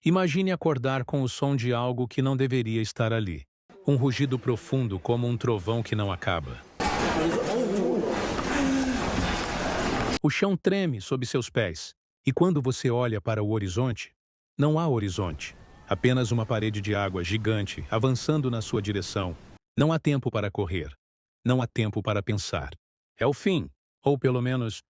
Imagine acordar com o som de algo que não deveria estar ali. Um rugido profundo como um trovão que não acaba. O chão treme sob seus pés, e quando você olha para o horizonte, não há horizonte. Apenas uma parede de água gigante avançando na sua direção. Não há tempo para correr. Não há tempo para pensar. É o fim, ou pelo menos,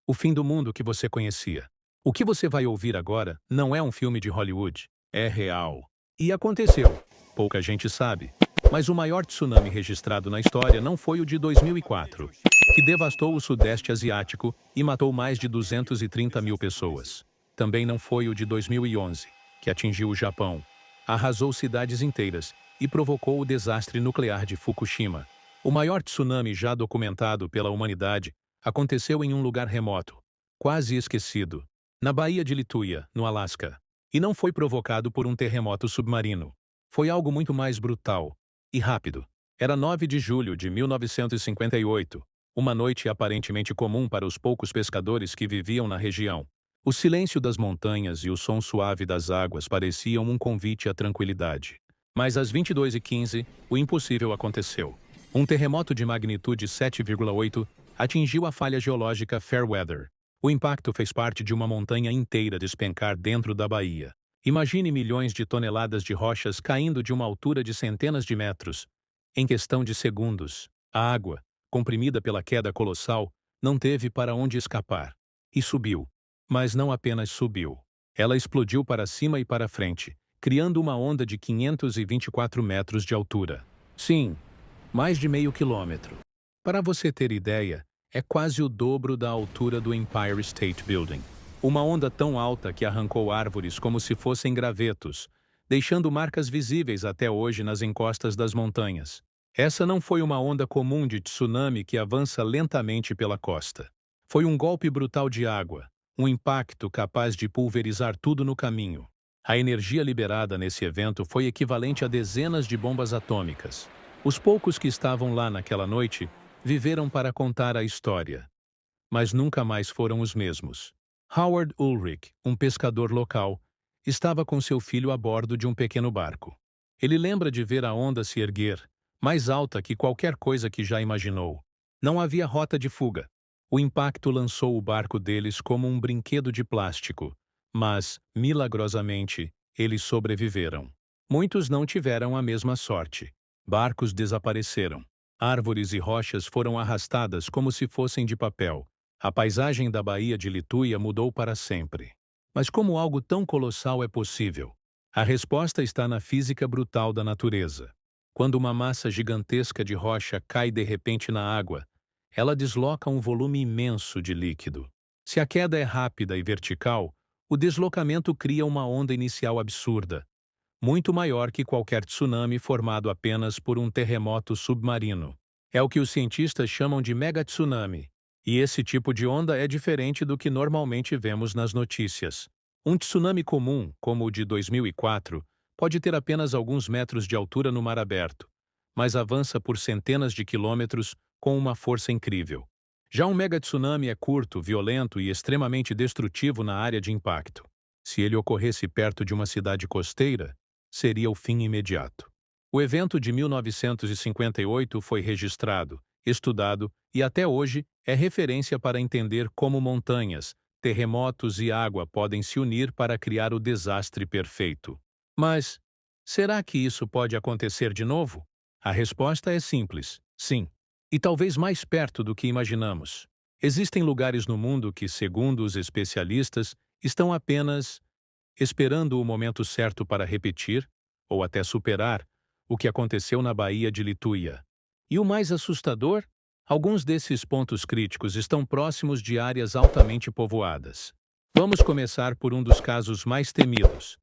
o fim do mundo que você conhecia. O que você vai ouvir agora não é um filme de Hollywood. É real. E aconteceu. Pouca gente sabe. Mas o maior tsunami registrado na história não foi o de 2004, que devastou o Sudeste Asiático e matou mais de 230 mil pessoas. Também não foi o de 2011, que atingiu o Japão, arrasou cidades inteiras e provocou o desastre nuclear de Fukushima. O maior tsunami já documentado pela humanidade aconteceu em um lugar remoto, quase esquecido, na Baía de Lituia, no Alasca. E não foi provocado por um terremoto submarino. Foi algo muito mais brutal e rápido. Era 9 de julho de 1958, uma noite aparentemente comum para os poucos pescadores que viviam na região. O silêncio das montanhas e o som suave das águas pareciam um convite à tranquilidade. Mas às 22h15, o impossível aconteceu. Um terremoto de magnitude 7,8 atingiu a falha geológica Fairweather. O impacto fez parte de uma montanha inteira despencar dentro da baía. Imagine milhões de toneladas de rochas caindo de uma altura de centenas de metros. Em questão de segundos, a água, comprimida pela queda colossal, não teve para onde escapar. E subiu. Mas não apenas subiu. Ela explodiu para cima e para frente, criando uma onda de 524 metros de altura. Sim, mais de meio quilômetro. Para você ter ideia, é quase o dobro da altura do Empire State Building. Uma onda tão alta que arrancou árvores como se fossem gravetos, deixando marcas visíveis até hoje nas encostas das montanhas. Essa não foi uma onda comum de tsunami que avança lentamente pela costa. Foi um golpe brutal de água, um impacto capaz de pulverizar tudo no caminho. A energia liberada nesse evento foi equivalente a dezenas de bombas atômicas. Os poucos que estavam lá naquela noite viveram para contar a história, mas nunca mais foram os mesmos. Howard Ulrich, um pescador local, estava com seu filho a bordo de um pequeno barco. Ele lembra de ver a onda se erguer, mais alta que qualquer coisa que já imaginou. Não havia rota de fuga. O impacto lançou o barco deles como um brinquedo de plástico, mas, milagrosamente, eles sobreviveram. Muitos não tiveram a mesma sorte. Barcos desapareceram. Árvores e rochas foram arrastadas como se fossem de papel. A paisagem da Baía de Lituia mudou para sempre. Mas como algo tão colossal é possível? A resposta está na física brutal da natureza. Quando uma massa gigantesca de rocha cai de repente na água, ela desloca um volume imenso de líquido. Se a queda é rápida e vertical, o deslocamento cria uma onda inicial absurda, muito maior que qualquer tsunami formado apenas por um terremoto submarino. É o que os cientistas chamam de megatsunami, e esse tipo de onda é diferente do que normalmente vemos nas notícias. Um tsunami comum, como o de 2004, pode ter apenas alguns metros de altura no mar aberto, mas avança por centenas de quilômetros com uma força incrível. Já um megatsunami é curto, violento e extremamente destrutivo na área de impacto. Se ele ocorresse perto de uma cidade costeira, seria o fim imediato. O evento de 1958 foi registrado, estudado e até hoje é referência para entender como montanhas, terremotos e água podem se unir para criar o desastre perfeito. Mas, será que isso pode acontecer de novo? A resposta é simples, sim. E talvez mais perto do que imaginamos. Existem lugares no mundo que, segundo os especialistas, estão apenas esperando o momento certo para repetir, ou até superar, o que aconteceu na Baía de Lituia. E o mais assustador? Alguns desses pontos críticos estão próximos de áreas altamente povoadas. Vamos começar por um dos casos mais temidos.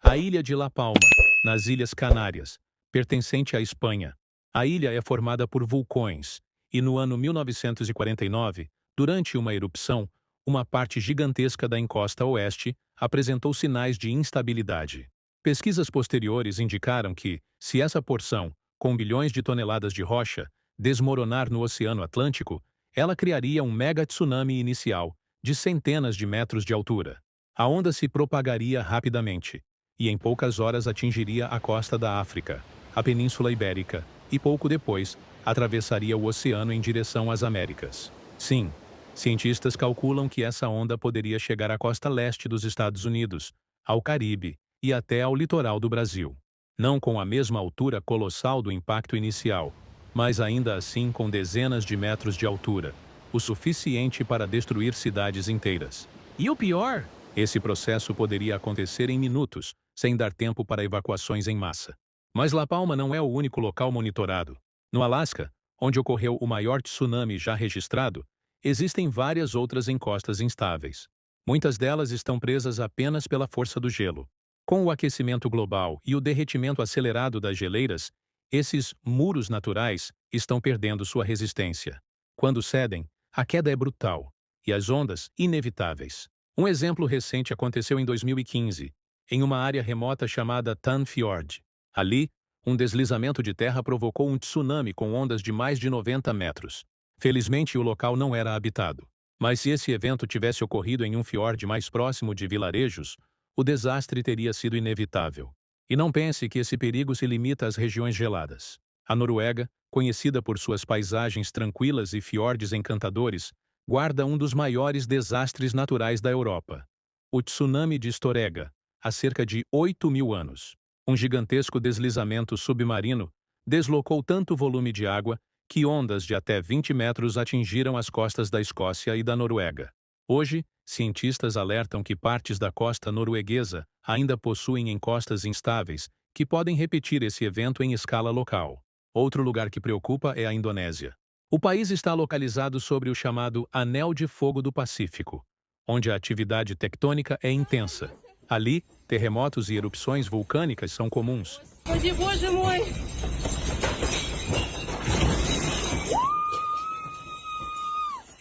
A ilha de La Palma, nas Ilhas Canárias, pertencente à Espanha. A ilha é formada por vulcões, e no ano 1949, durante uma erupção, uma parte gigantesca da encosta oeste apresentou sinais de instabilidade. Pesquisas posteriores indicaram que, se essa porção, com bilhões de toneladas de rocha, desmoronar no Oceano Atlântico, ela criaria um mega-tsunami inicial, de centenas de metros de altura. A onda se propagaria rapidamente, e em poucas horas atingiria a costa da África, a Península Ibérica, e pouco depois, atravessaria o oceano em direção às Américas. Sim, cientistas calculam que essa onda poderia chegar à costa leste dos Estados Unidos, ao Caribe e até ao litoral do Brasil. Não com a mesma altura colossal do impacto inicial, mas ainda assim com dezenas de metros de altura, o suficiente para destruir cidades inteiras. E o pior? Esse processo poderia acontecer em minutos, sem dar tempo para evacuações em massa. Mas La Palma não é o único local monitorado. No Alasca, onde ocorreu o maior tsunami já registrado, existem várias outras encostas instáveis. Muitas delas estão presas apenas pela força do gelo. Com o aquecimento global e o derretimento acelerado das geleiras, esses muros naturais estão perdendo sua resistência. Quando cedem, a queda é brutal e as ondas inevitáveis. Um exemplo recente aconteceu em 2015, em uma área remota chamada Tan Fjord. Ali, um deslizamento de terra provocou um tsunami com ondas de mais de 90 metros. Felizmente, o local não era habitado. Mas se esse evento tivesse ocorrido em um fiord mais próximo de vilarejos, o desastre teria sido inevitável. E não pense que esse perigo se limita às regiões geladas. A Noruega, conhecida por suas paisagens tranquilas e fiordes encantadores, guarda um dos maiores desastres naturais da Europa. O tsunami de Storegga, há cerca de 8.000 anos. Um gigantesco deslizamento submarino deslocou tanto volume de água que ondas de até 20 metros atingiram as costas da Escócia e da Noruega. Hoje, cientistas alertam que partes da costa norueguesa ainda possuem encostas instáveis que podem repetir esse evento em escala local. Outro lugar que preocupa é a Indonésia. O país está localizado sobre o chamado Anel de Fogo do Pacífico, onde a atividade tectônica é intensa. Ali, terremotos e erupções vulcânicas são comuns.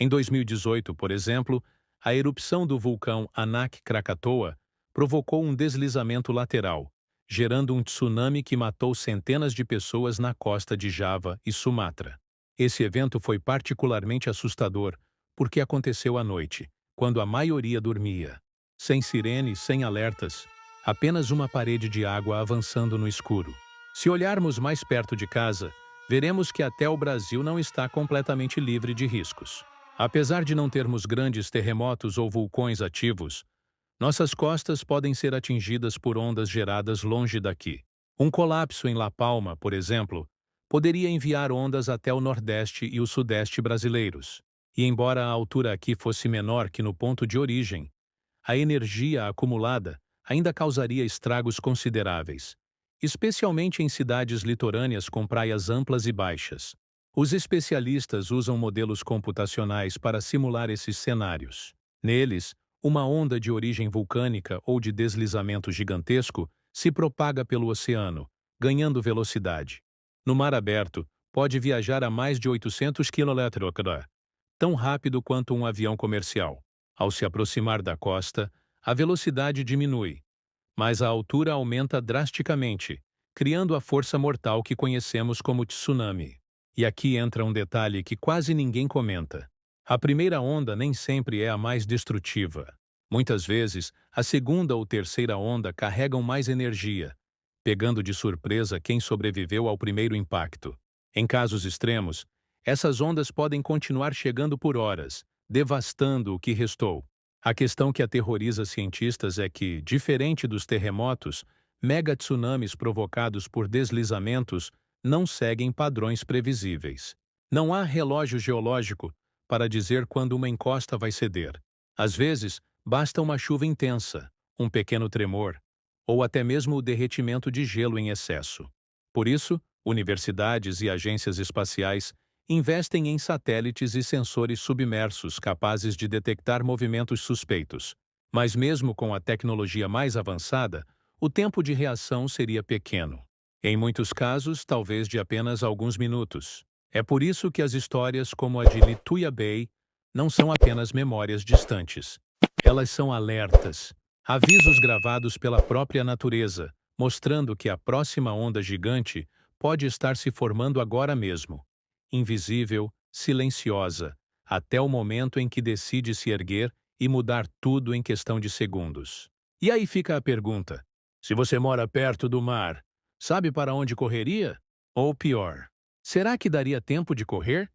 Em 2018, por exemplo, a erupção do vulcão Anak Krakatoa provocou um deslizamento lateral, gerando um tsunami que matou centenas de pessoas na costa de Java e Sumatra. Esse evento foi particularmente assustador porque aconteceu à noite, quando a maioria dormia. Sem sirenes, sem alertas, apenas uma parede de água avançando no escuro. Se olharmos mais perto de casa, veremos que até o Brasil não está completamente livre de riscos. Apesar de não termos grandes terremotos ou vulcões ativos, nossas costas podem ser atingidas por ondas geradas longe daqui. Um colapso em La Palma, por exemplo, poderia enviar ondas até o Nordeste e o Sudeste brasileiros. E embora a altura aqui fosse menor que no ponto de origem, a energia acumulada ainda causaria estragos consideráveis, especialmente em cidades litorâneas com praias amplas e baixas. Os especialistas usam modelos computacionais para simular esses cenários. Neles, uma onda de origem vulcânica ou de deslizamento gigantesco se propaga pelo oceano, ganhando velocidade. No mar aberto, pode viajar a mais de 800 km/h, tão rápido quanto um avião comercial. Ao se aproximar da costa, a velocidade diminui, mas a altura aumenta drasticamente, criando a força mortal que conhecemos como tsunami. E aqui entra um detalhe que quase ninguém comenta. A primeira onda nem sempre é a mais destrutiva. Muitas vezes, a segunda ou terceira onda carregam mais energia, pegando de surpresa quem sobreviveu ao primeiro impacto. Em casos extremos, essas ondas podem continuar chegando por horas, devastando o que restou. A questão que aterroriza cientistas é que, diferente dos terremotos, megatsunamis provocados por deslizamentos não seguem padrões previsíveis. Não há relógio geológico para dizer quando uma encosta vai ceder. Às vezes, basta uma chuva intensa, um pequeno tremor, ou até mesmo o derretimento de gelo em excesso. Por isso, universidades e agências espaciais investem em satélites e sensores submersos capazes de detectar movimentos suspeitos. Mas mesmo com a tecnologia mais avançada, o tempo de reação seria pequeno. Em muitos casos, talvez de apenas alguns minutos. É por isso que as histórias como a de Lituya Bay não são apenas memórias distantes. Elas são alertas, avisos gravados pela própria natureza, mostrando que a próxima onda gigante pode estar se formando agora mesmo. Invisível, silenciosa, até o momento em que decide se erguer e mudar tudo em questão de segundos. E aí fica a pergunta: Se você mora perto do mar, sabe para onde correria? Ou pior, será que daria tempo de correr?